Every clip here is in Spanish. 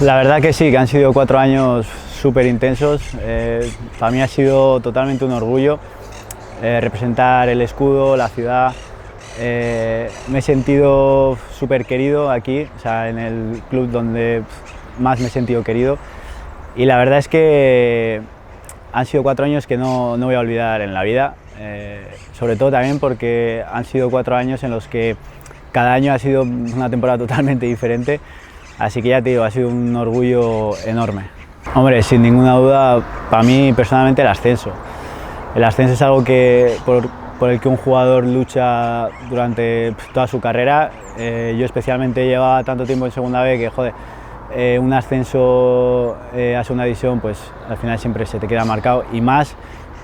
La verdad que sí, que han sido 4 años súper intensos. Para mí ha sido totalmente un orgullo representar el escudo, la ciudad. Me he sentido súper querido aquí, o sea, en el club donde más me he sentido querido. Y la verdad es que han sido 4 años que no voy a olvidar en la vida, sobre todo también porque han sido 4 años en los que cada año ha sido una temporada totalmente diferente, así que ya te digo, ha sido un orgullo enorme. Hombre, sin ninguna duda, para mí personalmente el ascenso. El ascenso es algo por el que un jugador lucha durante toda su carrera. Yo especialmente llevaba tanto tiempo en segunda B que, joder, un ascenso a segunda división, pues al final siempre se te queda marcado, y más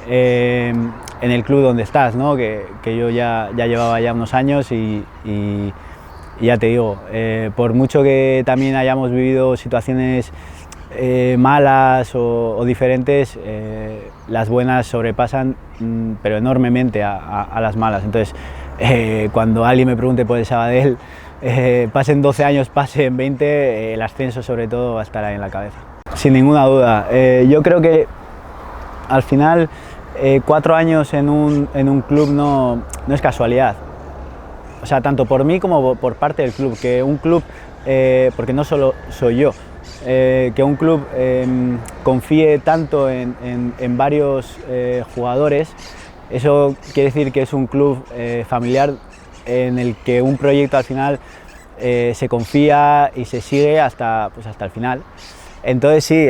en el club donde estás, ¿no? que yo ya llevaba ya unos años y ya te digo, por mucho que también hayamos vivido situaciones malas o diferentes, las buenas sobrepasan pero enormemente a las malas. Entonces, cuando alguien me pregunte por el Sabadell, pasen 12 años, pasen 20, el ascenso sobre todo va a estar ahí en la cabeza. Sin ninguna duda. Yo creo que al final 4 años en un club no es casualidad. O sea, tanto por mí como por parte del club, que un club, porque no solo soy yo, que un club confíe tanto en varios jugadores, eso quiere decir que es un club familiar en el que un proyecto al final se confía y se sigue hasta el final. Entonces sí,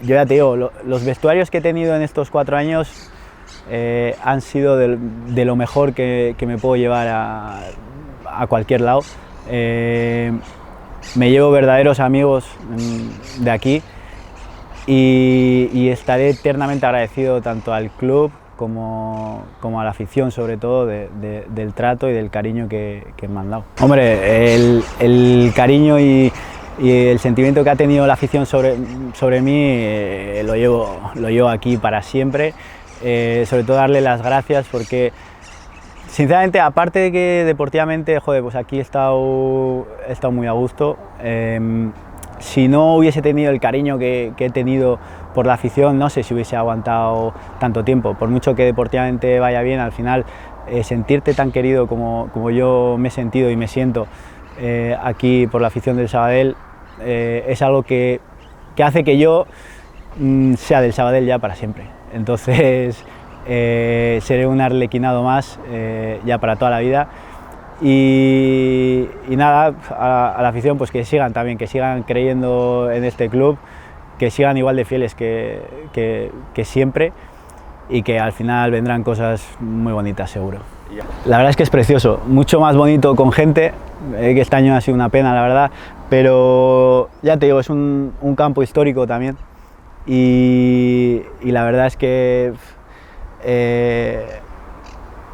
yo ya te digo, los vestuarios que he tenido en estos 4 años han sido de lo mejor que me puedo llevar a cualquier lado. Me llevo verdaderos amigos de aquí y estaré eternamente agradecido tanto al club como a la afición, sobre todo del trato y del cariño que me han dado. Hombre, el cariño y el sentimiento que ha tenido la afición sobre mí lo llevo aquí para siempre. Sobre todo darle las gracias porque, sinceramente, aparte de que deportivamente, joder, pues aquí he estado muy a gusto. Si no hubiese tenido el cariño que he tenido por la afición, no sé si hubiese aguantado tanto tiempo. Por mucho que deportivamente vaya bien, al final sentirte tan querido como yo me he sentido y me siento aquí por la afición del Sabadell es algo que hace que yo sea del Sabadell ya para siempre. Entonces seré un arlequinado más ya para toda la vida. Y nada, a la afición pues que sigan creyendo en este club, que sigan igual de fieles que siempre, y que al final vendrán cosas muy bonitas seguro. La verdad es que es precioso, mucho más bonito con gente, que este año ha sido una pena la verdad, pero ya te digo, es un campo histórico también, y la verdad es que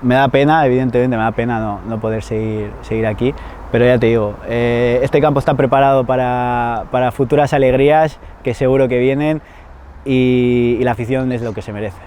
me da pena, evidentemente me da pena no poder seguir aquí, pero ya te digo, este campo está preparado para futuras alegrías que seguro que vienen, y la afición es lo que se merece.